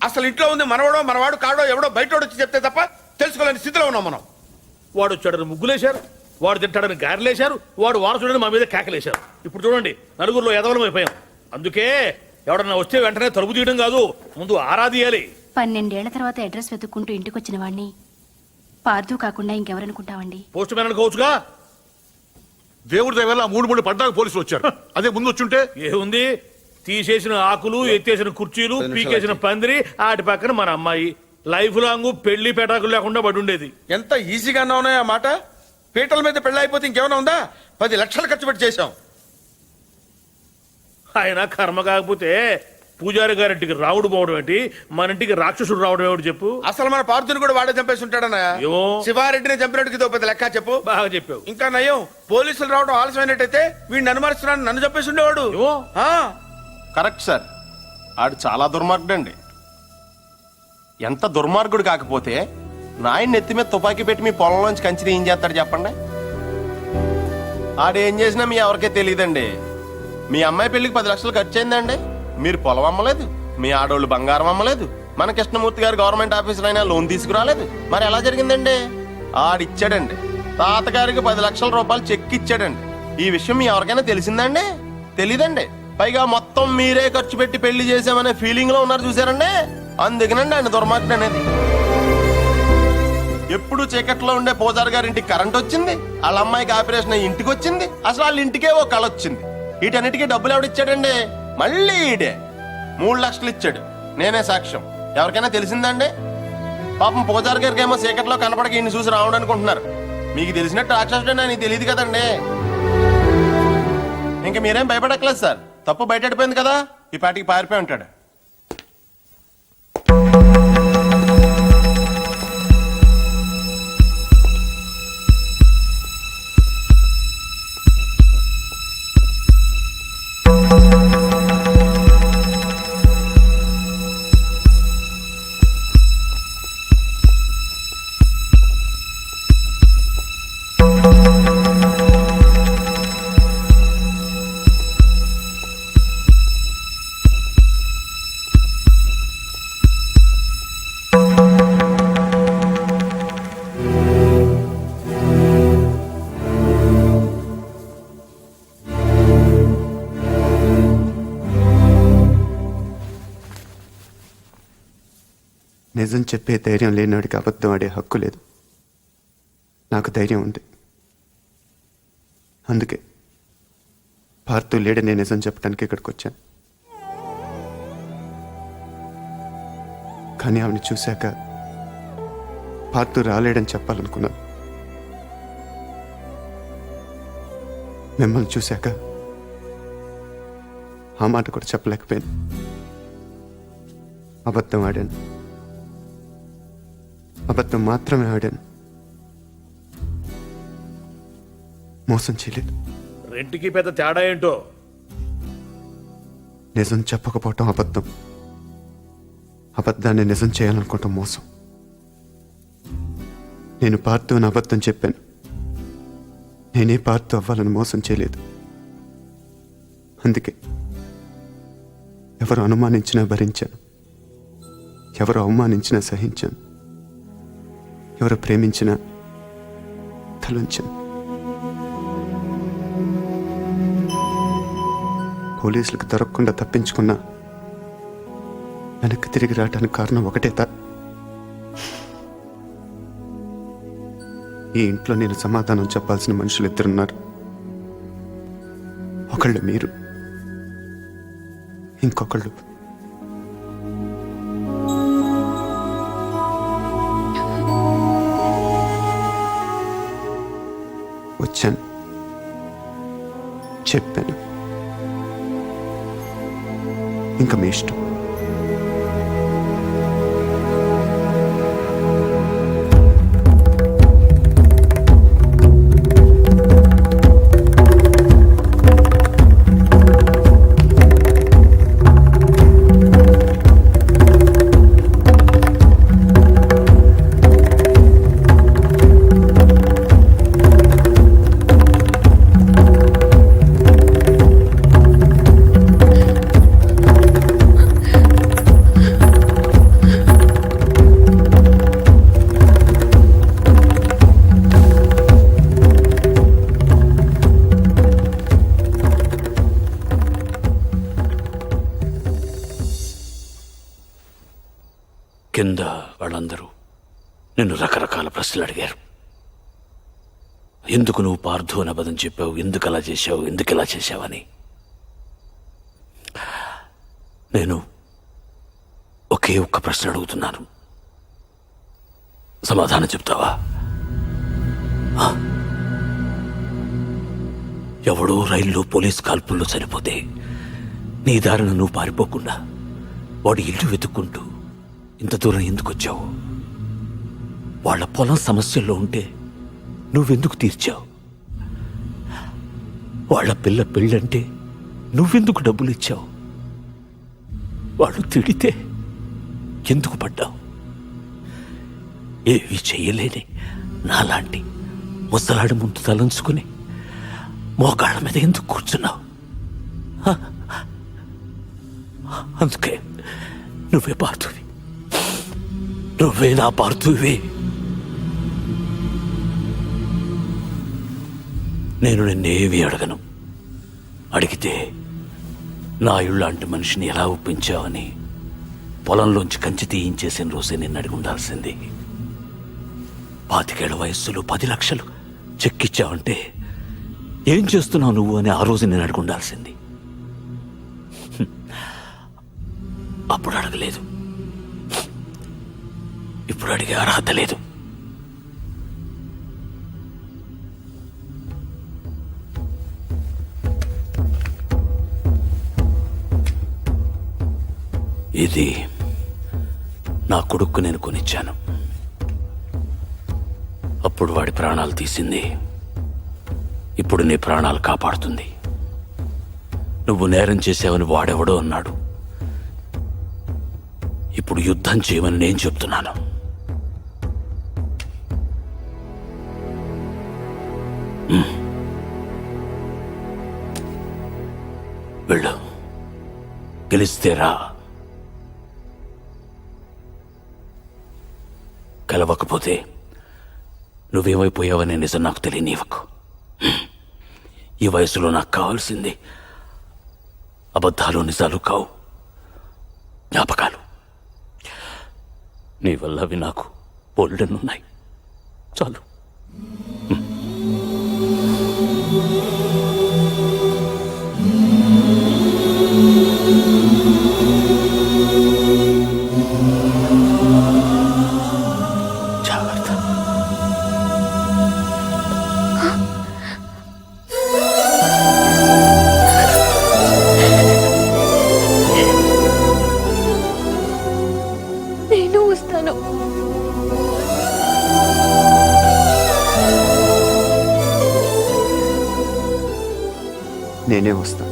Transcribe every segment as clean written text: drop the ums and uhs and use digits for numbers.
అసలు ఇంట్లో ఉంది మనవాడో మనవాడు కాడో ఎవడో బయటోడు వచ్చి చెప్తే తప్ప తెలుసుకోలేని స్థితిలో ఉన్నాం మనం. వాడు వచ్చాడని ముగ్గులేశారు, వాడు తింటాడని గారెలేశారు, వాడు వారసుడని మా మీద కేకలేశారు. ఇప్పుడు చూడండి, నలుగురిలో ఎదవలం అయిపోయాం. అందుకే ఎవడన్నా వస్తే వెంటనే తలుపు తీయడం కాదు, ముందు ఆరా తీయాలి. 12 ఏళ్ల తర్వాత అడ్రస్ వెతుక్కుంటూ ఇంటికి వచ్చిన వాడిని పార్థు కాకుండా ఇంకెవరనుకుంటావండి? Post man అనుకోవచ్చుగా. దేవుడి దగ్గర 3 పడ్డాక పోలీసులు వచ్చారు. అదే ముందు వచ్చుంటే ఏముంది, తీసేసిన ఆకులు, ఎత్తేసిన కుర్చీలు, పీకేసిన పందిరి, ఆటి పక్కన మన అమ్మాయి. లైఫ్ లాంగ్ పెళ్లి పెటాకులు లేకుండా పడి ఉండేది. ఎంత ఈజీగా ఉన్నాయో ఆ మాట. పీటల మీద పెళ్ళి అయిపోతే ఇంకేమైనా ఉందా? 10 లక్షలు ఖర్చు పెట్టి చేశాం. ఆయన కర్మ కాకపోతే పూజారి గారింటికి రావుడు పోవడం ఏంటి, మన ఇంటికి రాక్షసుడు రావడం ఏమిటి చెప్పు. అసలు మన పార్థుని కూడా వాడే చంపేసి ఉంటాడన్నా. ఏమో. శివారెడ్డిని చంపినట్టుకి ఇదో పెద్ద లెక్క చెప్పు. బాగా చెప్పావు. ఇంకా నయం, పోలీసులు రావడం ఆలస్యమైనట్టయితే వీడిని అనుమానిస్తున్నాను, నన్ను చంపేసి ఉండేవాడు. ఏమో. కరెక్ట్ సార్, ఆడు చాలా దుర్మార్గుడు అండి. ఎంత దుర్మార్గుడు కాకపోతే నాయన నెత్తి మీద తుపాకీ పెట్టి మీ పొలంలోంచి కంచిని ఏం చేస్తాడు చెప్పండి. ఆడేం చేసినా మీ ఎవరికే తెలియదండి. మీ అమ్మాయి పెళ్లికి 10 లక్షలు ఖర్చు అయిందండి. మీరు పొలం అమ్మలేదు, మీ ఆడోళ్ళు బంగారం అమ్మలేదు, మన కృష్ణమూర్తి గారు గవర్నమెంట్ ఆఫీసర్ అయినా లోన్ తీసుకురాలేదు. మరి ఎలా జరిగిందండి? ఆడిచ్చాడండి. తాతగారికి 10 లక్షల రూపాయలు చెక్ ఇచ్చాడండి. ఈ విషయం మీ ఎవరికైనా తెలిసిందండి? తెలీదండి. పైగా మొత్తం మీరే ఖర్చు పెట్టి పెళ్లి చేసామనే ఫీలింగ్ లో ఉన్నారు చూసారండి. అందుకనండి ఆయన దుర్మార్గుడు అనేది. ఎప్పుడు చీకట్లో ఉండే పూజారి గారి ఇంటికి కరెంట్ వచ్చింది, వాళ్ళ అమ్మాయికి ఆపరేషన్ అయ్యి ఇంటికి వచ్చింది, అసలు వాళ్ళ ఇంటికే ఓ కళ వచ్చింది. వీటన్నిటికీ డబ్బులు ఎవడిచ్చాడండి? మళ్ళీ ఈడే 3 లక్షలు ఇచ్చాడు. నేనే సాక్ష్యం. ఎవరికైనా తెలిసిందండి? పాపం పూజారి గారికి ఏమో చీకట్లో కనపడక ఇన్ని చూసి రావడం అనుకుంటున్నారు. మీకు తెలిసినట్టు రాక్షసుడే నాకు తెలియదు కదండి. ఇంక మీరేం భయపడక్కలేదు సార్. తప్పు బయటపడిపోయింది కదా, ఈ పాటికి పారిపోయి ఉంటాడు. నిజం చెప్పే ధైర్యం లేనివాడికి అబద్ధం ఆడే హక్కు లేదు. నాకు ధైర్యం ఉంది. అందుకే పార్థు లేడని నిజం చెప్పడానికి ఇక్కడికి వచ్చాను. కానీ ఆవిడని చూశాక పార్థు రాలేడని చెప్పాలనుకున్నాను. మిమ్మల్ని చూశాక ఆ మాట కూడా చెప్పలేకపోయాను. అబద్ధం ఆడాను. అబద్ధం మాత్రమే ఆడాను. మోసం చేయలేదు. రెంటికి పెద్ద తేడా ఏంటో. నిజం చెప్పకపోవటం అబద్ధం, అబద్ధాన్ని నిజం చేయాలనుకోవటం మోసం. నేను పార్థు అని అబద్ధం చెప్పాను. నేనే పార్థు అవ్వాలని మోసం చేయలేదు. అందుకే ఎవరు అనుమానించినా భరించాను, ఎవరు అవమానించినా సహించాను, ఎవరు ప్రేమించినా తలంచాను. పోలీసులకు దొరకకుండా తప్పించుకున్నా వెనక్కి తిరిగి రావడానికి కారణం ఒకటే. ఈ ఇంట్లో నేను సమాధానం చెప్పాల్సిన మనుషులు 2 ఉన్నారు. ఒకళ్ళు మీరు, ఇంకొకళ్ళు వచ్చాను, చెప్పాను. ఇంకా మీ ఇష్టం. కింద వాళ్ళందరూ నిన్ను రకరకాల ప్రశ్నలు అడిగారు. ఎందుకు నువ్వు పార్థు అని అబద్ధం చెప్పావు, ఎందుకు అలా చేశావు, ఎందుకు ఇలా చేశావని. నేను ఒకే ఒక్క ప్రశ్న అడుగుతున్నాను, సమాధానం చెప్తావా? ఎవడో రైల్లో పోలీస్ కాల్పుల్లో చనిపోతే నీ దారిన నువ్వు పారిపోకుండా వాడి ఇల్లు వెతుక్కుంటూ ఇంత దూరం ఎందుకు వచ్చావు? వాళ్ళ పొలం సమస్యల్లో ఉంటే నువ్వెందుకు తీర్చావు? వాళ్ళ పిల్ల పెళ్ళంటే నువ్వెందుకు డబ్బులు ఇచ్చావు? వాళ్ళు తిడితే ఎందుకు పడ్డావు? ఏవి చెయ్యలేని నాలాంటి ముసలాడి ముందు తలంచుకుని మోకాళ్ళ మీద ఎందుకు కూర్చున్నావు? అందుకే నువ్వే పార్థువి, నువ్వే నా పార్థువి. నేను నిన్నేవి అడగను. అడిగితే నా ఇళ్ళంటి మనిషిని ఎలా ఒప్పించావని పొలంలోంచి కంచి తీయించేసిన రోజే నిన్ను అడిగి ఉండాల్సింది. 25 ఏళ్ల వయస్సులో 10 లక్షలు చెక్కిచ్చావంటే ఏం చేస్తున్నావు నువ్వు అని ఆ రోజు నేను అడిగి ఉండాల్సింది. అప్పుడు అడగలేదు, ఇప్పుడు అడిగే అర్హత లేదు. ఇది నా కొడుక్కు నేను కొనిచ్చాను. అప్పుడు వాడి ప్రాణాలు తీసింది, ఇప్పుడు నీ ప్రాణాలు కాపాడుతుంది. నువ్వు నేరం చేసావని వాడెవడో అన్నాడు, ఇప్పుడు యుద్ధం చేయమని నేను చెప్తున్నాను. వెళ్ళు, గెలిస్తే రా, కలవకపోతే నువ్వేమైపోయావనే నిజం నాకు తెలియనివ్వకు. ఈ వయసులో నాకు కావాల్సింది అబద్ధాలు నిజాలు కావు, జ్ఞాపకాలు. నీ వల్ల అవి నాకు బోల్డెన్నున్నాయి, చాలు. జాగ్రత్త. నేను వస్తాను. నేనే వస్తా.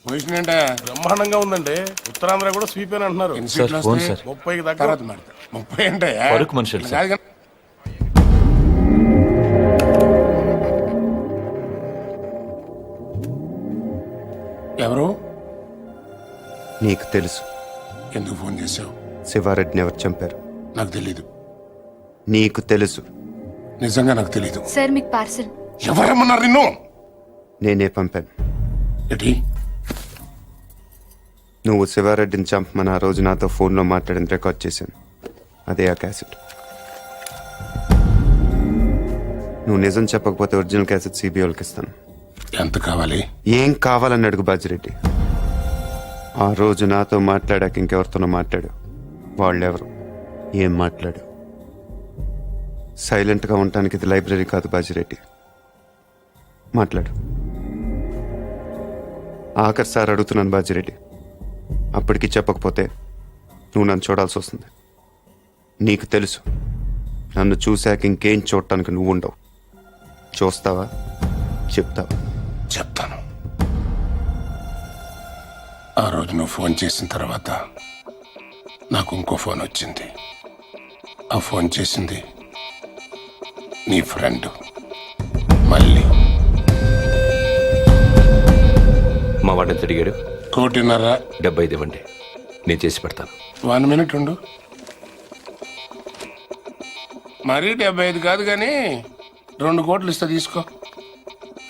పొజిషన్ అంటే బ్రహ్మాండంగా ఉందండి. ఉత్తరాంధ్ర కూడా స్వీప్ అని అంటున్నారు. 30కి దగ్గర. 30 అంటే మనుషులు కాదు కానీ ఎవరు? నీకు తెలుసు. ఎందుకు ఫోన్ చేశావు? శివారెడ్డిని ఎవరు చంపారు? నాకు తెలీదు. నీకు తెలుసు. నిజంగా నాకు తెలీదు. సార్ మీకు పార్సల్. ఎవరమ్మన్నారు నిన్ను? నేనే పంపాను. ఏంటి? నువ్వు శివారెడ్డిని చంపమని ఆ రోజు నాతో ఫోన్లో మాట్లాడిన రికార్డ్ చేశాను. అదే ఆ క్యాసెట్. నువ్వు నిజం చెప్పకపోతే ఒరిజినల్ క్యాసెట్ సిబిఐకి ఇస్తాను. ఎంత కావాలి? ఏం కావాలని అడుగు బాజిరెడ్డి. ఆ రోజు నాతో మాట్లాడాక ఇంకెవరితోనో మాట్లాడు. వాళ్ళెవరు, ఏం మాట్లాడు? సైలెంట్గా ఉండటానికి ఇది లైబ్రరీ కాదు బాజిరెడ్డి. మాట్లాడు. ఆఖరి సార్ అడుగుతున్నాను బాజిరెడ్డి. అప్పటికి చెప్పకపోతే నువ్వు నన్ను చూడాల్సి వస్తుంది. నీకు తెలుసు, నన్ను చూశాక ఇంకేం చూడటానికి నువ్వు ఉండవు. చూస్తావా? చెప్తావా? చెప్తాను. ఆ రోజు నువ్వు ఫోన్ చేసిన తర్వాత నాకు ఇంకో ఫోన్ వచ్చింది. ఆ ఫోన్ చేసింది నీ ఫ్రెండ్ మళ్ళీ. మా వాడిని ఎంత అడిగాడు? 1.5 75 ఇవ్వండి, నేను చేసి పెడతాను. 1 మినిట్ ఉండు. మరీ 75 కాదు కానీ 2 కోట్లు ఇస్తా, తీసుకో.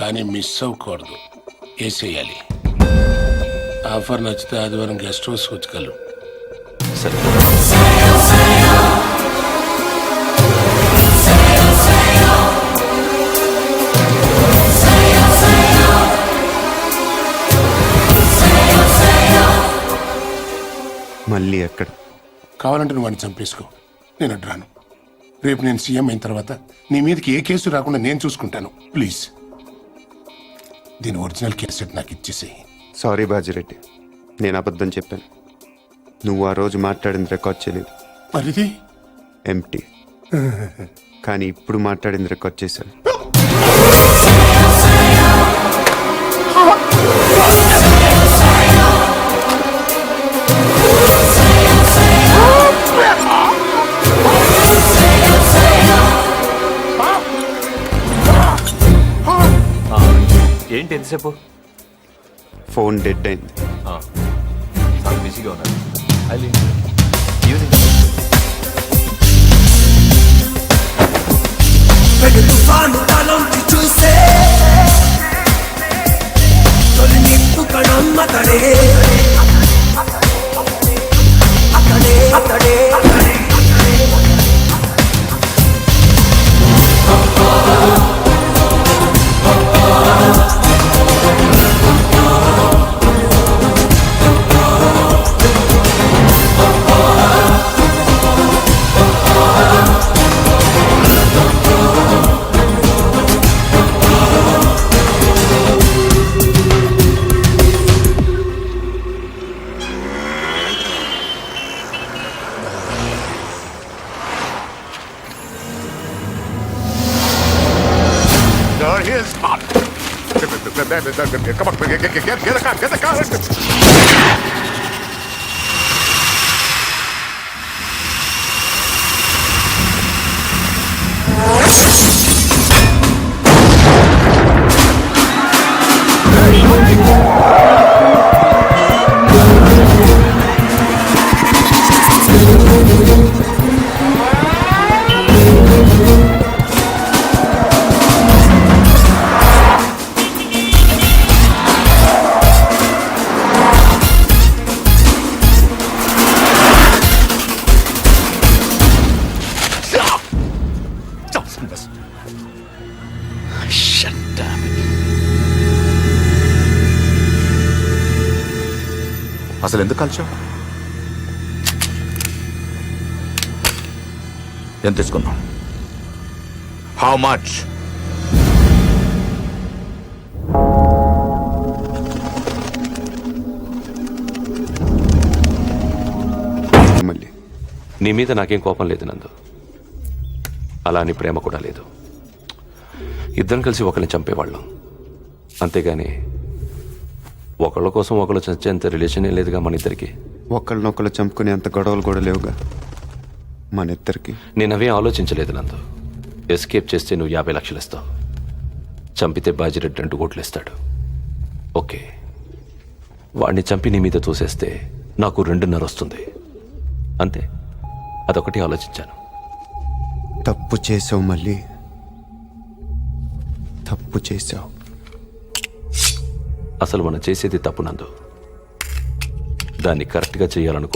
కానీ మిస్ అవ్వకూడదు, వేసేయాలి. ఆఫర్ నచ్చితే ఆదివారం గెస్ట్ హౌస్ వచ్చగలరు. సరే మళ్ళీ ఎక్కడ? కావాలంటే నువ్వు వాడిని చంపేసుకో, నేను అడ్రాను. రేపు నేను సీఎం అయిన తర్వాత నీ మీదకి ఏ కేసు రాకుండా నేను చూసుకుంటాను. ప్లీజ్ దీని ఒరిజినల్ కేసెట్ నాకు ఇచ్చేసేయి. సారీ బాజిరెడ్డి, నేను అబద్ధం చెప్పాను. నువ్వు ఆ రోజు మాట్లాడింది రికార్డ్ చేయలేదు, మరిది ఎంటీ. కానీ ఇప్పుడు మాట్లాడింది రికార్డ్ చేశాను. ఏంటి ఎంతసేపు? ఫోన్ డెడ్ అయింది. చాలా బిజీగా ఉన్నాను. తుఫాను తలొంచి చూసే తొలి నిప్పు కణమ్మ తడే అతడే అతడే Here's hot. Come on, get the car. అసలు ఎందుకు కలిసావు? ఎంత తీసుకున్నావు? How much? మళ్ళీ నీ మీద నాకేం కోపం లేదు నందు, అలా అని ప్రేమ కూడా లేదు. ఇద్దరం కలిసి ఒకరిని చంపేవాళ్ళం, అంతేగాని ఒకళ్ళ కోసం ఒకళ్ళు చచ్చేంత రిలేషనే లేదుగా మన ఇద్దరికి. ఒకళ్ళనొకళ్ళు చంపుకునే అంత గొడవలు కూడా లేవుగా మన ఇద్దరికి. నేను అవే ఆలోచించలేదు నందు. ఎస్కేప్ చేస్తే నువ్వు 50 లక్షలు ఇస్తావు, చంపితే బాజిరెడ్డి 2 కోట్లు ఇస్తాడు. ఓకే, వాడిని చంపి నీ మీద తోసేస్తే నాకు 2.5 వస్తుంది, అంతే. అదొకటి ఆలోచించాను. తప్పు చేసావు, మళ్ళీ తప్పు చేసావు. అసలు మనం చేసేది తప్పు నందు, దాన్ని కరెక్ట్గా చేయాలనుకో,